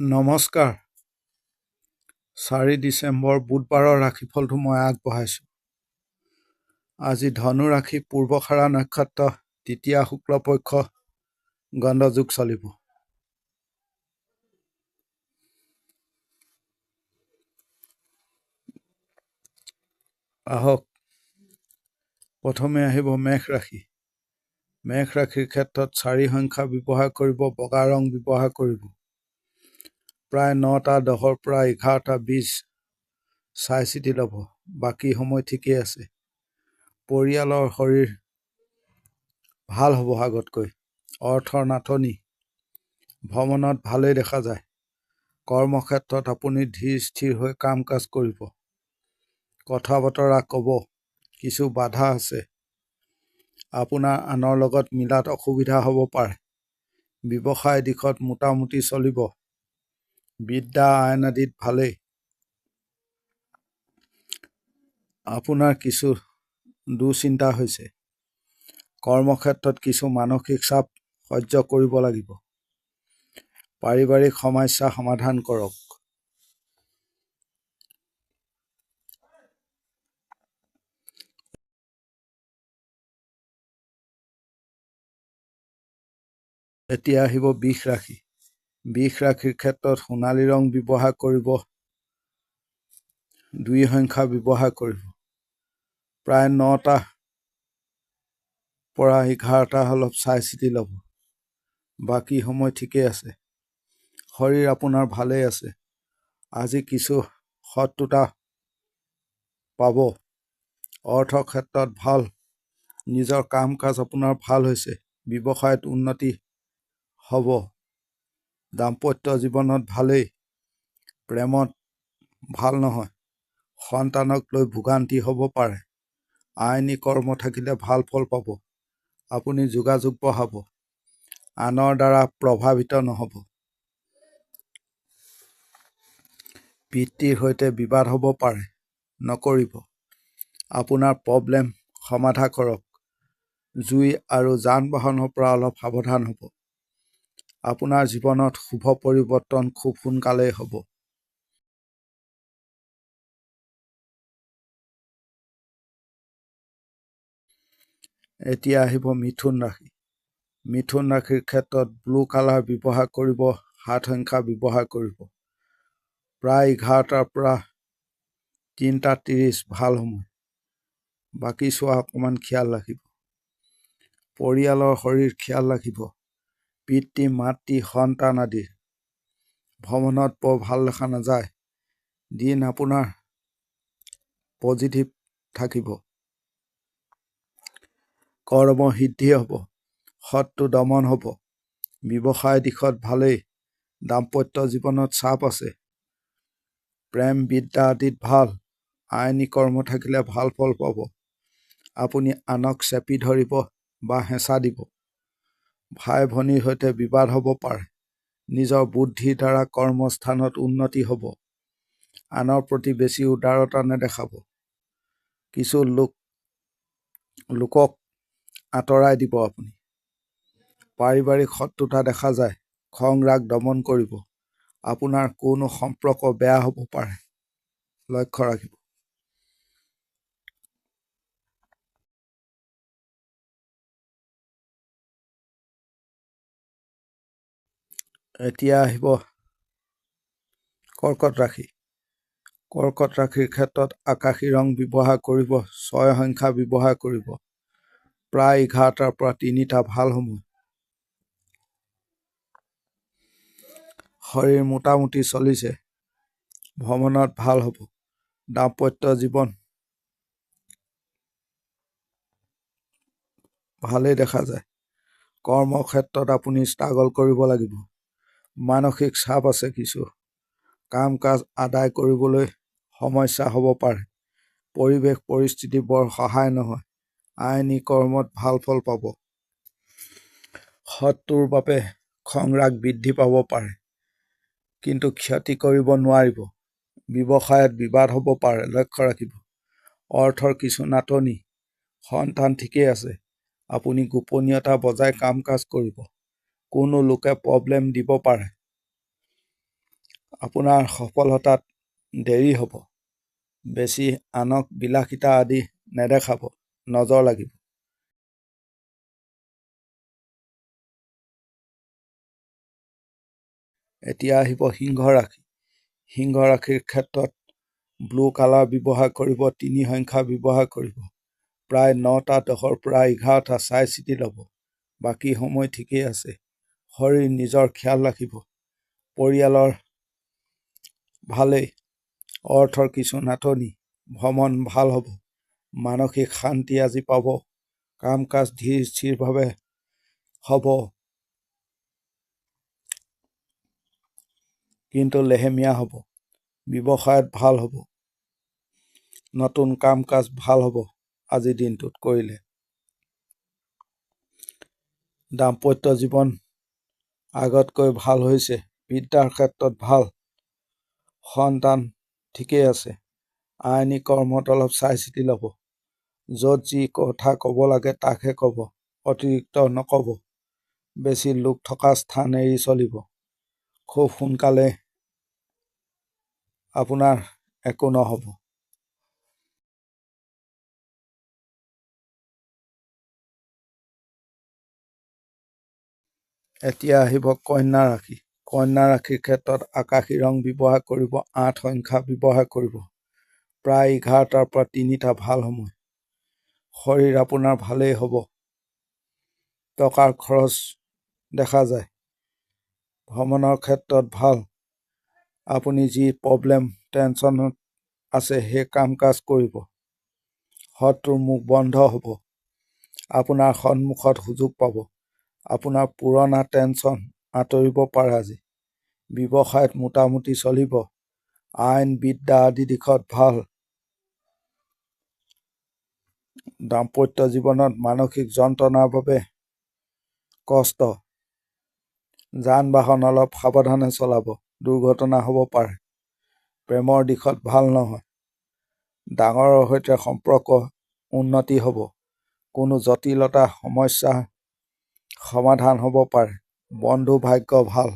নমস্কাৰ। 4 ডিচেম্বৰ বুধবাৰৰ ৰাশিফলটো মই আগবঢ়াইছোঁ। আজি ধনু ৰাশি পূৰ্বখাৰা নক্ষত্ৰ তৃতীয়া শুক্লপক্ষ গণ্ডযোগ চলিব। আহক প্ৰথমে আহিব মেষ ৰাশি। মেষ ৰাশিৰ ক্ষেত্ৰত 4 সংখ্যা ব্যৱহাৰ কৰিব, বগা ৰং ব্যৱহাৰ কৰিব। প্ৰায় 9টা 10ৰ পৰা 11টা 20 চাই চিতি ল'ব। বাকী সময় ঠিকেই আছে। পৰিয়ালৰ শৰীৰ ভাল হ'ব আগতকৈ। অৰ্থৰ নাটনি, ভ্ৰমণত ভালেই দেখা যায়। কৰ্মক্ষেত্ৰত আপুনি ধীৰ স্থিৰ হৈ কাম কাজ কৰিব। কথা বতৰা ক'ব, কিছু বাধা আছে। আপোনাৰ আনৰ লগত মিলাত অসুবিধা হ'ব পাৰে। ব্যৱসায় দিশত মোটামুটি চলিব। বিদ্যা আইন আদিত ভালেই। আপোনাৰ কিছু দুশ্চিন্তা হৈছে। কৰ্মক্ষেত্ৰত কিছু মানসিক চাপ সহ্য কৰিব লাগিব। পাৰিবাৰিক সমস্যা সমাধান কৰক। এতিয়া আহিব বৃষ ৰাশি। বৃষ ৰাশিৰ ক্ষেত্ৰত সোণালী ৰং ব্যৱহাৰ কৰিব, 2 সংখ্যা ব্যৱহাৰ কৰিব। প্ৰায় 9টা পৰা 11টা অলপ চাই চিতি ল'ব। বাকী সময় ঠিকেই আছে। শৰীৰ আপোনাৰ ভালেই আছে। আজি কিছু শত্ৰুতা পাব। অৰ্থৰ ক্ষেত্ৰত ভাল। নিজৰ কাম কাজ আপোনাৰ ভাল হৈছে। ব্যৱসায়ত উন্নতি হ'ব। দাম্পত্য জীৱনত ভালেই। প্ৰেমত ভাল নহয়। সন্তানক লৈ ভোগান্তি হ'ব পাৰে। আইনী কৰ্ম থাকিলে ভাল ফল পাব। আপুনি যোগাযোগ বঢ়াব। আনৰ দ্বাৰা প্ৰভাৱিত নহ'ব। পিতৃৰ সৈতে বিবাদ হ'ব পাৰে, নকৰিব। আপোনাৰ প্ৰব্লেম সমাধা কৰক। জুই আৰু যান বাহনৰ পৰা অলপ সাৱধান হ'ব। আপোনাৰ জীৱনত শুভ পৰিৱৰ্তন খুব সোনকালেই হ'ব। এতিয়া আহিব মিথুন ৰাশি। মিথুন ৰাশিৰ ক্ষেত্ৰত ব্লু কালাৰ ব্যৱহাৰ কৰিব, 7 সংখ্যা ব্যৱহাৰ কৰিব। প্ৰায় 11টাৰ পৰা 3:30 ভাল সময়। বাকী চোৱা অকণমান খিয়াল ৰাখিব। পৰিয়ালৰ শৰীৰ খিয়াল ৰাখিব। পিতৃ মাতৃ সন্তান আদিৰ ভ্ৰমণত বৰ ভাল দেখা নাযায়। দিন আপোনাৰ পজিটিভ থাকিব। কৰ্ম সিদ্ধি হ'ব। শত্ৰু দমন হ'ব। ব্যৱসায় দিশত ভালেই। দাম্পত্য জীৱনত চাপ আছে। প্ৰেম বিদ্যা আদিত ভাল। আইনী কৰ্ম থাকিলে ভাল ফল পাব। আপুনি আনক চেপি ধৰিব বা হেঁচা দিব। ভাই ভনীৰ সৈতে বিবাদ হ'ব পাৰে। নিজৰ বুদ্ধিৰ দ্বাৰা কৰ্মস্থানত উন্নতি হ'ব। আনৰ প্ৰতি বেছি উদাৰতা নেদেখাব। কিছু লোকক আঁতৰাই দিব আপুনি। পাৰিবাৰিক শত্ৰুতা দেখা যায়। খং ৰাগ দমন কৰিব। আপোনাৰ কোনো সম্পৰ্ক বেয়া হ'ব পাৰে। লক্ষ্য ৰাখিব। এতিয়া আহিব কৰ্কট ৰাশি। কৰ্কট ৰাশিৰ ক্ষেত্ৰত আকাশী ৰং ব্যৱহাৰ কৰিব, 6 সংখ্যা ব্যৱহাৰ কৰিব। প্ৰায় 11টাৰ পৰা 3টা ভাল সময়। শৰীৰ মোটামুটি চলিছে। ভ্ৰমণত ভাল হ'ব। দাম্পত্য জীৱন ভালেই দেখা যায়। কৰ্মক্ষেত্ৰত আপুনি ষ্ট্ৰাগল কৰিব লাগিব। মানসিক চাপ আছে কিছু। কাম কাজ আদায় কৰিবলৈ সমস্যা হ'ব পাৰে। পৰিৱেশ পৰিস্থিতি বৰ সহায় নহয়। আইনী কৰ্মত ভাল ফল পাব। শত্ৰুৰ বাবে খং ৰাগ বৃদ্ধি পাব পাৰে, কিন্তু ক্ষতি কৰিব নোৱাৰিব। ব্যৱসায়ত বিবাদ হ'ব পাৰে, লক্ষ্য ৰাখিব। অৰ্থৰ কিছু নাটনি। সন্তান ঠিকেই আছে। আপুনি গোপনীয়তা বজাই কাম কাজ কৰিব। কোনো লোকে প্ৰব্লেম দিব পাৰে। আপোনাৰ সফলতাত দেৰি হ'ব। বেছি আনক বিলাসিতা আদি নেদেখাব, নজৰ লাগিব। এতিয়া আহিব সিংহ ৰাশি। সিংহ ৰাশিৰ ক্ষেত্ৰত ব্লু কালাৰ ব্যৱহাৰ কৰিব, 3 সংখ্যা ব্যৱহাৰ কৰিব। প্ৰায় 9টা 10ৰ পৰা 11টা চাই চিতি ল'ব। বাকী সময় ঠিকেই আছে। শৰীৰ নিজৰ খিয়াল ৰাখিব। পৰিয়ালৰ ভালেই, অৰ্থৰ কিছু নাটনি, ভ্ৰমণ ভাল হ'ব। মানসিক শান্তি আজি পাব। কাম কাজ ধীৰ স্থিৰভাৱে হ'ব, কিন্তু লেহেমীয়া হ'ব। ব্যৱসায়ত ভাল হ'ব। নতুন কাম কাজ ভাল হ'ব আজিৰ দিনটোত কৰিলে। দাম্পত্য জীৱন আগতকৈ ভাল হৈছে। বিদ্যাৰ ক্ষেত্ৰত ভাল। সন্তান ঠিকেই আছে। আইনী কৰ্মত অলপ চাই চিতি ল'ব। য'ত যি কথা ক'ব লাগে তাকহে ক'ব, অতিৰিক্ত নক'ব। বেছি লোক থকা স্থান এৰি চলিব। খুব সোনকালে আপোনাৰ একো নহ'ব। এতিয়া আহিব কন্যা ৰাশি। কন্যা ৰাশিৰ ক্ষেত্ৰত আকাশী ৰং ব্যৱহাৰ কৰিব, 8 সংখ্যা ব্যৱহাৰ কৰিব। প্ৰায় 11টাৰ পৰা 3টা ভাল সময়। শৰীৰ আপোনাৰ ভালেই হ'ব। টকাৰ খৰচ দেখা যায়। ভ্ৰমণৰ ক্ষেত্ৰত ভাল। আপুনি যি প্ৰব্লেম টেনশ্যনত আছে সেই কাম কাজ কৰিব। শত্ৰুৰ মুখ বন্ধ হ'ব। আপোনাৰ সন্মুখত সুযোগ পাব। আপোনাৰ পুৰণা টেনশ্যন আঁতৰিব পাৰে আজি। ব্যৱসায়ত মোটামুটি চলিব। আইন বিদ্যা আদি দিশত ভাল। দাম্পত্য জীৱনত মানসিক যন্ত্ৰণাৰ বাবে কষ্ট। যান বাহন অলপ সাৱধানে চলাব, দুৰ্ঘটনা হ'ব পাৰে। প্ৰেমৰ দিশত ভাল নহয়। ডাঙৰৰ সৈতে সম্পৰ্ক উন্নতি হ'ব। কোনো জটিলতা সমস্যা সমাধান হ'ব পাৰে। বন্ধু ভাগ্য ভাল।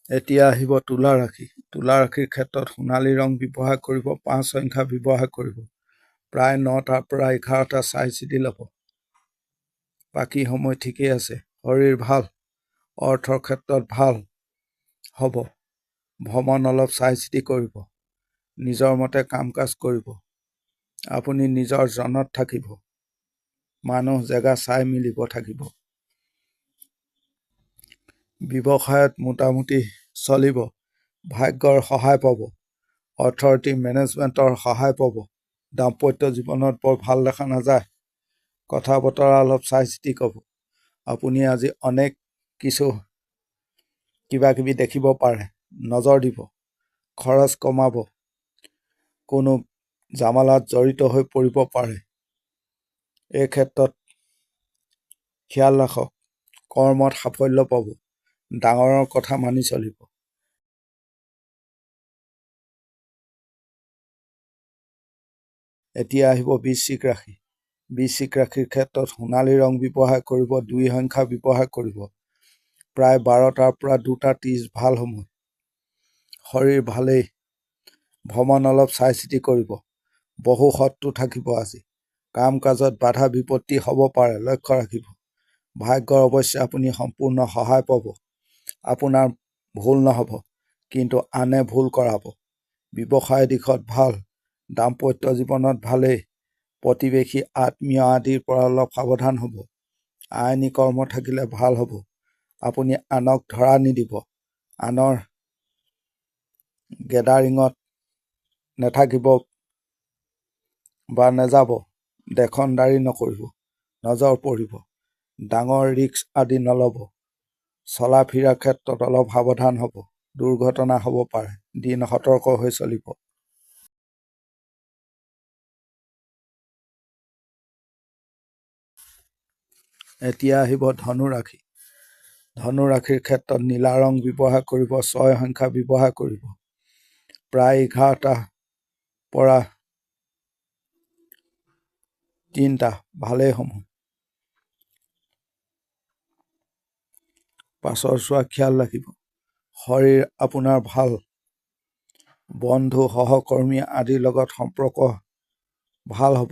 এতিয়া আহিব তুলা ৰাশি। তুলা ৰাশিৰ ক্ষেত্ৰত সোণালী ৰং ব্যৱহাৰ কৰিব, 5 সংখ্যা ব্যৱহাৰ কৰিব। প্ৰায় 9টাৰ পৰা 11টা চাই চিতি ল'ব। বাকী সময় ঠিকেই আছে। শৰীৰ ভাল। অৰ্থৰ ক্ষেত্ৰত ভাল হ'ব। ভ্ৰমণ অলপ চাই চিতি কৰিব। নিজৰ মতে কাম কাজ কৰিব। আপুনি নিজৰ জনত থাকিব। মানুহ জেগা চাই মিলিব থাকিব। ব্যৱসায়ত মোটামুটি চলিব। ভাগ্যৰ সহায় পাব। অথৰিটি মেনেজমেণ্টৰ সহায় পাব। দাম্পত্য জীৱনত বৰ ভাল দেখা নাযায়। কথা বতৰা অলপ চাই চিতি ক'ব। আপুনি আজি অনেক কিছু কিবা কিবি দেখিব পাৰে। নজৰ দিব। খৰচ কমাব। কোনো জামালাত জড়িত হৈ পৰিব পাৰে। এই ক্ষেত্ৰত খিয়াল ৰাখক। কৰ্মত সাফল্য পাব। ডাঙৰৰ কথা মানি চলিব। এতিয়া আহিব বৃশ্চিক ৰাশি। বৃশ্চিক ৰাশিৰ ক্ষেত্ৰত সোণালী ৰং ব্যৱহাৰ কৰিব, 2 সংখ্যা ব্যৱহাৰ কৰিব। প্ৰায় 12টাৰ পৰা 2টা 30 ভাল সময়। শৰীৰ ভালেই। ভ্ৰমণ অলপ চাই চিতি কৰিব। বহু শত্ৰু থাকিব আজি। কাম কাজত বাধা বিপত্তি হ'ব পাৰে, লক্ষ্য ৰাখিব। ভাগ্যৰ অৱশ্যে আপুনি সম্পূৰ্ণ সহায় পাব। আপোনাৰ ভুল নহ'ব, কিন্তু আনে ভুল কৰাব। ব্যৱসায় দিশত ভাল। দাম্পত্য জীৱনত ভালেই। প্ৰতিবেশী আত্মীয় আদিৰ পৰা অলপ সাৱধান হ'ব। আইনী কৰ্ম থাকিলে ভাল হ'ব। আপুনি আনক ধৰা নিদিব। আনৰ গেডাৰিঙত নেথাকিব বা নেযাব। দেখনদাৰী নকৰিব। নজৰ পৰিব। ডাঙৰ ৰিস্ক আদি নল'ব। চলা ফিৰাৰ ক্ষেত্ৰত অলপ সাৱধান হ'ব। দুৰ্ঘটনা হ'ব পাৰে। দিন সতৰ্ক হৈ চলিব। এতিয়া আহিব ধনু ৰাশি। ধনু ৰাশিৰ ক্ষেত্ৰত নীলা ৰং ব্যৱহাৰ কৰিব, 6 সংখ্যা ব্যৱহাৰ কৰিব। প্ৰায় 11টাৰ পৰা 3টা ভালেই সময়। পাছৰ চোৱা খিয়াল ৰাখিব। শৰীৰ আপোনাৰ ভাল। বন্ধু সহকৰ্মী আদিৰ লগত সম্পৰ্ক ভাল হ'ব।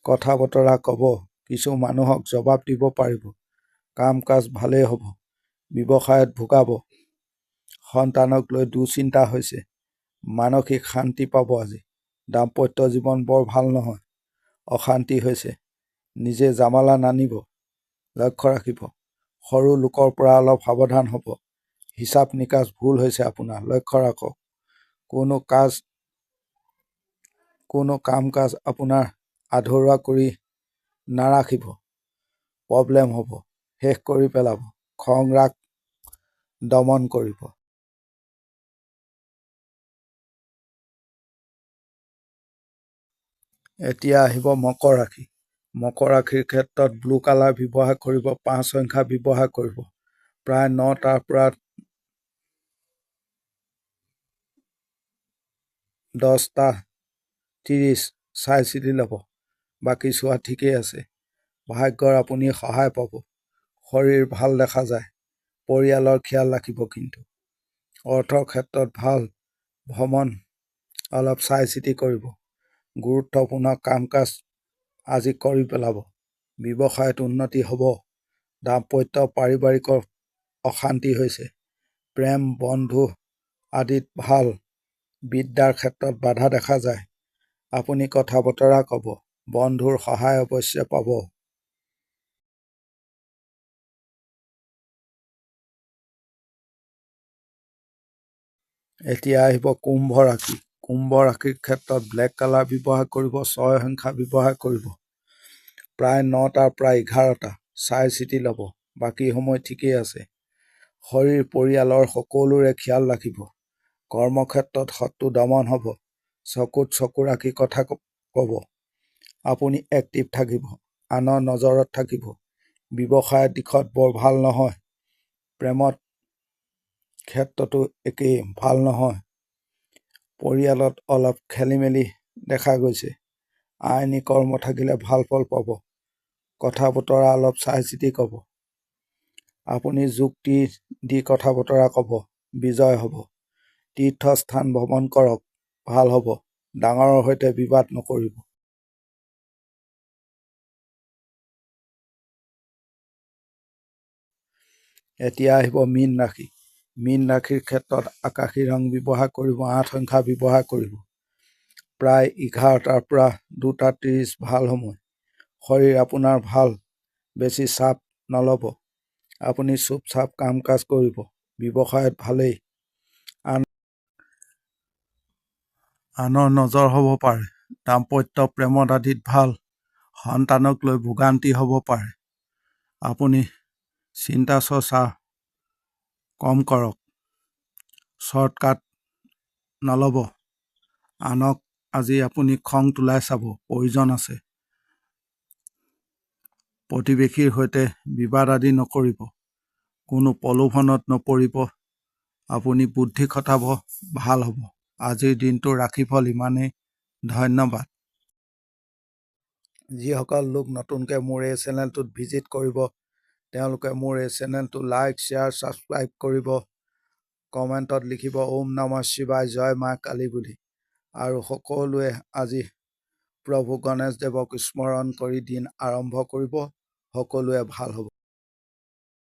কথা বতৰা ক'ব। কিছু মানুহক জবাব দিব পাৰিব। কাম কাজ ভালেই হ'ব। ব্যৱসায়ত ভোগাব। সন্তানক লৈ দুশ্চিন্তা হৈছে। মানসিক শান্তি পাব আজি। দাম্পত্য জীৱন বৰ ভাল নহয়। অশান্তি হৈছে। নিজে জামালা নানিব। লক্ষ্য ৰাখিব। সৰু লোকৰ পৰা অলপ সাৱধান হ'ব। হিচাপ নিকাচ ভুল হৈছে আপোনাৰ। লক্ষ্য ৰাখক। কোনো কাম কাজ আপোনাৰ আধৰুৱা কৰি নাৰাখিব। প্ৰব্লেম হ'ব। শেষ কৰি পেলাব। খং ৰাগ দমন কৰিব। এতিয়া আহিব মকৰ ৰাশি। মকৰ ৰাশিৰ ক্ষেত্ৰত ব্লু কালাৰ ব্যৱহাৰ কৰিব। 5 সংখ্যা ব্যৱহাৰ কৰিব। প্ৰায় 9টাৰ পৰা 10:30 চাই চিতি ল'ব। বাকী চোৱা ঠিকেই আছে। ভাগ্যৰ আপুনি সহায় পাব। শৰীৰ ভাল দেখা যায়। পৰিয়ালৰ খিয়াল ৰাখিব কিন্তু। অৰ্থৰ ক্ষেত্ৰত ভাল। ভ্ৰমণ অলপ চাই চিতি কৰিব। গুৰুত্বপূৰ্ণ কাম কাজ আজি কৰি পেলাব। ব্যৱসায়ত উন্নতি হ'ব। দাম্পত্য পাৰিবাৰিক অশান্তি হৈছে। প্ৰেম বন্ধু আদিত ভাল। বিদ্যাৰ ক্ষেত্ৰত বাধা দেখা যায়। আপুনি কথা বতৰা ক'ব। বন্ধুৰ সহায় অৱশ্যে পাব। এতিয়া আহিব কুম্ভ ৰাশি। কুম্ভ ৰাশিৰ ক্ষেত্ৰত ব্লেক কালাৰ ব্যৱহাৰ কৰিব। 6 সংখ্যা ব্যৱহাৰ কৰিব। প্ৰায় 9টাৰ পৰা 11টা চাই চিতি ল'ব। বাকী সময় ঠিকেই আছে। শৰীৰ পৰিয়ালৰ সকলোৰে খিয়াল ৰাখিব। কৰ্মক্ষেত্ৰত শত্ৰু দমন হ'ব। চকুত চকু ৰাখি কথা ক'ব। আপুনি এক্টিভ থাকিব। আনৰ নজৰত থাকিব। ব্যৱসায়ৰ দিশত বৰ ভাল নহয়। প্ৰেমত ক্ষেত্ৰতো একেই ভাল নহয়। পৰিয়ালত অলপ খেলিমেলি দেখা গৈছে। আইনী কৰ্ম থাকিলে ভাল ফল পাব। কথা বতৰা অলপ চাই চিতি ক'ব। আপুনি যুক্তি দি কথা বতৰা ক'ব। বিজয় হ'ব। তীৰ্থস্থান ভ্ৰমণ কৰক। ভাল হ'ব। ডাঙৰৰ সৈতে বিবাদ নকৰিব। এতিয়া আহিব মীন ৰাশি। মীন ৰাশিৰ ক্ষেত্ৰত আকাশী ৰং ব্যৱহাৰ কৰিব। 8 সংখ্যা ব্যৱহাৰ কৰিব। প্ৰায় 11টাৰ পৰা 2:30 ভাল সময়। শৰীৰ আপোনাৰ ভাল। বেছি চাপ নল'ব। আপুনি চুপচাপ কাম কাজ কৰিব। ব্যৱসায়ত ভালেই। আনৰ নজৰ হ'ব পাৰে। দাম্পত্য প্ৰেমত আদিত ভাল। সন্তানক লৈ ভোগান্তি হ'ব পাৰে। আপুনি চিন্তা চৰ্চা কম কৰক। শ্বৰ্টকাট নল'ব। আনক আজি আপুনি খং তোলাই চাব। প্ৰয়োজন আছে। প্ৰতিবেশীৰ সৈতে বিবাদ আদি নকৰিব। কোনো প্ৰলোভনত নপৰিব। আপুনি বুদ্ধি খটাব। ভাল হ'ব। আজিৰ দিনটোৰ ৰাশিফল ইমানেই। ধন্যবাদ। যিসকল লোক নতুনকৈ মোৰ এই চেনেলটোত ভিজিট কৰিব, তেওঁলোকে মোৰ এই চেনেলটো লাইক শ্বেয়াৰ ছাবস্ক্ৰাইব কৰিব। কমেণ্টত লিখিব ওম নমঃ শিৱায় জয় মা কালী বুলি। আৰু সকলোৱে আজি প্ৰভু গণেশদেৱক স্মৰণ কৰি দিন আৰম্ভ কৰিব। সকলোৱে ভাল হ'ব।